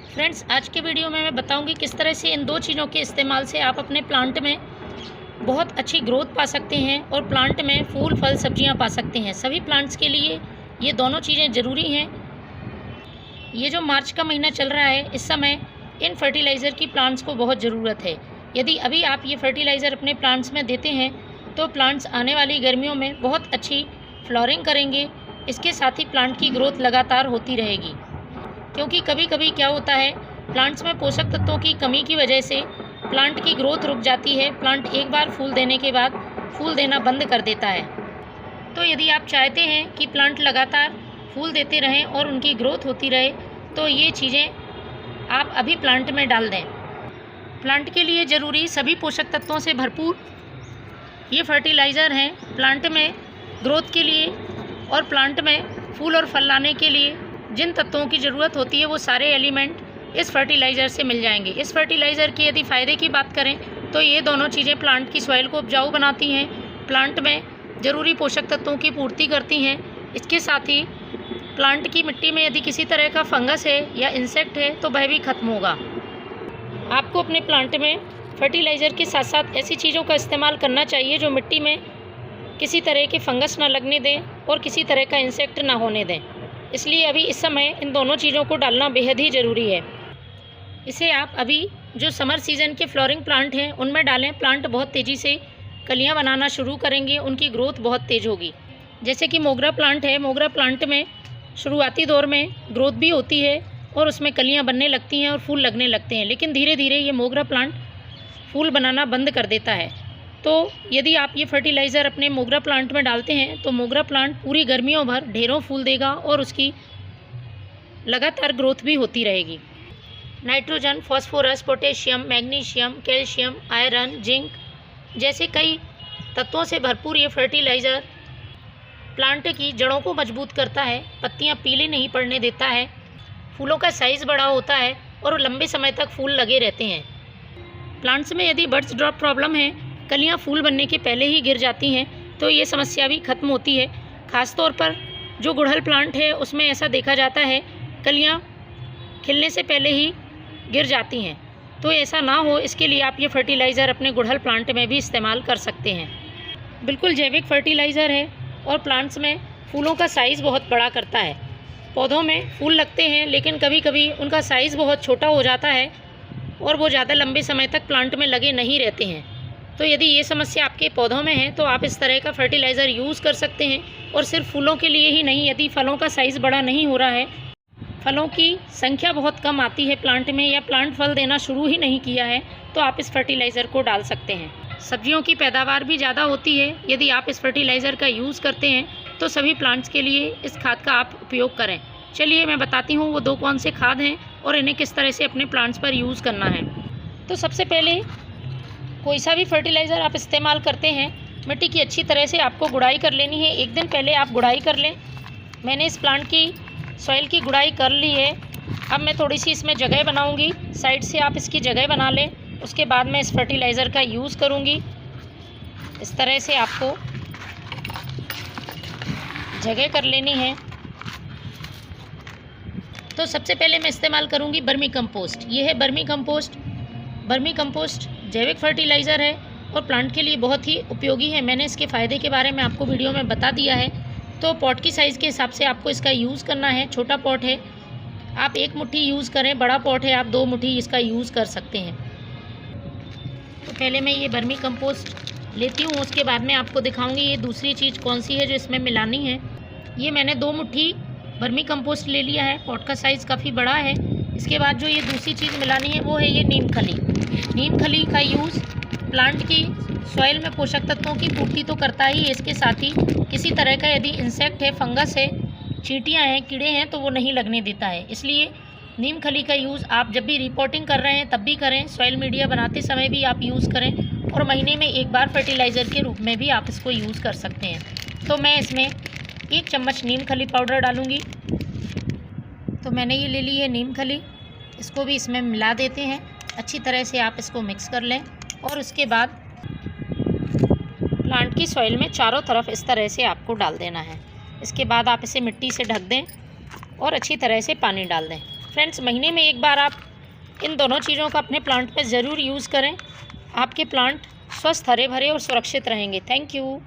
Friends, आज के video में मैं बताऊंगी किस तरह से इन दो चीज़ों के इस्तेमाल से आप अपने प्लांट में बहुत अच्छी ग्रोथ पा सकते हैं और प्लांट में फूल फल सब्जियां पा सकते हैं। सभी प्लांट्स के लिए ये दोनों चीज़ें ज़रूरी हैं। ये जो मार्च का महीना चल रहा है, इस समय इन फर्टिलाइज़र की प्लांट्स को बहुत ज़रूरत है। यदि अभी आप ये फर्टिलाइज़र अपने प्लांट्स में देते हैं तो प्लांट्स आने वाली गर्मियों में बहुत अच्छी फ्लावरिंग करेंगे। इसके साथ ही प्लांट की ग्रोथ लगातार होती रहेगी, क्योंकि कभी कभी क्या होता है, प्लांट्स में पोषक तत्वों की कमी की वजह से प्लांट की ग्रोथ रुक जाती है। प्लांट एक बार फूल देने के बाद फूल देना बंद कर देता है। तो यदि आप चाहते हैं कि प्लांट लगातार फूल देते रहें और उनकी ग्रोथ होती रहे, तो ये चीज़ें आप अभी प्लांट में डाल दें। प्लांट के लिए ज़रूरी सभी पोषक तत्वों से भरपूर ये फर्टिलाइज़र हैं। प्लांट में ग्रोथ के लिए और प्लांट में फूल और फल लाने के लिए जिन तत्वों की ज़रूरत होती है, वो सारे एलिमेंट इस फर्टिलाइज़र से मिल जाएंगे। इस फर्टिलाइज़र की यदि फ़ायदे की बात करें तो ये दोनों चीज़ें प्लांट की सॉइल को उपजाऊ बनाती हैं, प्लांट में ज़रूरी पोषक तत्वों की पूर्ति करती हैं। इसके साथ ही प्लांट की मिट्टी में यदि किसी तरह का फंगस है या इंसेक्ट है तो वह भी खत्म होगा। आपको अपने प्लांट में फर्टिलाइज़र के साथ साथ ऐसी चीज़ों का इस्तेमाल करना चाहिए जो मिट्टी में किसी तरह के फंगस ना लगने दें और किसी तरह का इंसेक्ट ना होने दें। इसलिए अभी इस समय इन दोनों चीज़ों को डालना बेहद ही ज़रूरी है। इसे आप अभी जो समर सीज़न के फ्लोरिंग प्लांट हैं उनमें डालें। प्लांट बहुत तेज़ी से कलियां बनाना शुरू करेंगे, उनकी ग्रोथ बहुत तेज़ होगी। जैसे कि मोगरा प्लांट है, मोगरा प्लांट में शुरुआती दौर में ग्रोथ भी होती है और उसमें कलियां बनने लगती हैं और फूल लगने लगते हैं, लेकिन धीरे धीरे ये मोगरा प्लांट फूल बनाना बंद कर देता है। तो यदि आप ये फर्टिलाइज़र अपने मोगरा प्लांट में डालते हैं तो मोगरा प्लांट पूरी गर्मियों भर ढेरों फूल देगा और उसकी लगातार ग्रोथ भी होती रहेगी। Nitrogen, phosphorus, potassium, magnesium, calcium, iron, zinc जैसे कई तत्वों से भरपूर ये फर्टिलाइज़र प्लांट की जड़ों को मजबूत करता है, पत्तियां पीली नहीं पड़ने देता है, फूलों का साइज़ बड़ा होता है और लंबे समय तक फूल लगे रहते हैं। प्लांट्स में यदि बर्ड्स ड्रॉप प्रॉब्लम है, कलियां फूल बनने के पहले ही गिर जाती हैं, तो ये समस्या भी खत्म होती है। ख़ासतौर पर जो गुड़हल प्लांट है उसमें ऐसा देखा जाता है, कलियां खिलने से पहले ही गिर जाती हैं। तो ऐसा ना हो, इसके लिए आप ये फर्टिलाइज़र अपने गुड़हल प्लांट में भी इस्तेमाल कर सकते हैं। बिल्कुल जैविक फर्टिलाइज़र है और प्लांट्स में फूलों का साइज़ बहुत बड़ा करता है। पौधों में फूल लगते हैं लेकिन कभी कभी उनका साइज़ बहुत छोटा हो जाता है और वो ज़्यादा लंबे समय तक प्लांट में लगे नहीं रहते हैं। तो यदि ये समस्या आपके पौधों में है तो आप इस तरह का फर्टिलाइज़र यूज़ कर सकते हैं। और सिर्फ फूलों के लिए ही नहीं, यदि फलों का साइज़ बड़ा नहीं हो रहा है, फलों की संख्या बहुत कम आती है प्लांट में, या प्लांट फल देना शुरू ही नहीं किया है, तो आप इस फर्टिलाइज़र को डाल सकते हैं। सब्जियों की पैदावार भी ज़्यादा होती है यदि आप इस फर्टिलाइज़र का यूज़ करते हैं, तो सभी प्लांट्स के लिए इस खाद का आप उपयोग करें। चलिए मैं बताती हूँ वो दो कौन से खाद हैं और इन्हें किस तरह से अपने प्लांट्स पर यूज़ करना है। तो सबसे पहले कोई सा भी फर्टिलाइज़र आप इस्तेमाल करते हैं, मिट्टी की अच्छी तरह से आपको गुड़ाई कर लेनी है। एक दिन पहले आप गुड़ाई कर लें। मैंने इस प्लांट की सॉइल की गुड़ाई कर ली है। अब मैं थोड़ी सी इसमें जगह बनाऊंगी, साइड से आप इसकी जगह बना लें। उसके बाद मैं इस फर्टिलाइज़र का यूज़ करूंगी। इस तरह से आपको जगह कर लेनी है। तो सबसे पहले मैं इस्तेमाल करूंगी बर्मी कंपोस्ट। ये है बर्मी कंपोस्ट। बर्मी कंपोस्ट जैविक फर्टिलाइज़र है और प्लांट के लिए बहुत ही उपयोगी है। मैंने इसके फ़ायदे के बारे में आपको वीडियो में बता दिया है। तो पॉट की साइज़ के हिसाब से आपको इसका यूज़ करना है। छोटा पॉट है आप 1 मुट्ठी यूज़ करें, बड़ा पॉट है आप 2 मुट्ठी इसका यूज़ कर सकते हैं। तो पहले मैं ये बर्मी कंपोस्ट लेती हूँ, उसके बाद में आपको दिखाऊँगी ये दूसरी चीज़ कौन सी है जो इसमें मिलानी है। ये मैंने 2 मुट्ठी बर्मी कंपोस्ट ले लिया है। पॉट का साइज़ काफ़ी बड़ा है। इसके बाद जो ये दूसरी चीज़ मिलानी है वो है ये नीम खली। नीम खली का यूज़ प्लांट की सॉइल में पोषक तत्वों की पूर्ति तो करता ही है, इसके साथ ही किसी तरह का यदि इंसेक्ट है, फंगस है, चींटियाँ हैं, कीड़े हैं, तो वो नहीं लगने देता है। इसलिए नीम खली का यूज़ आप जब भी रिपोर्टिंग कर रहे हैं तब भी करें, सॉइल मीडिया बनाते समय भी आप यूज़ करें, और महीने में एक बार फर्टिलाइज़र के रूप में भी आप इसको यूज़ कर सकते हैं। तो मैं इसमें 1 चम्मच नीम खली पाउडर डालूँगी। तो मैंने ये ले ली है नीम खली, इसको भी इसमें मिला देते हैं। अच्छी तरह से आप इसको मिक्स कर लें और उसके बाद प्लांट की सॉइल में चारों तरफ इस तरह से आपको डाल देना है। इसके बाद आप इसे मिट्टी से ढक दें और अच्छी तरह से पानी डाल दें। फ्रेंड्स, महीने में एक बार आप इन दोनों चीज़ों का अपने प्लांट में ज़रूर यूज़ करें। आपके प्लांट स्वस्थ, हरे भरे और सुरक्षित रहेंगे। Thank you.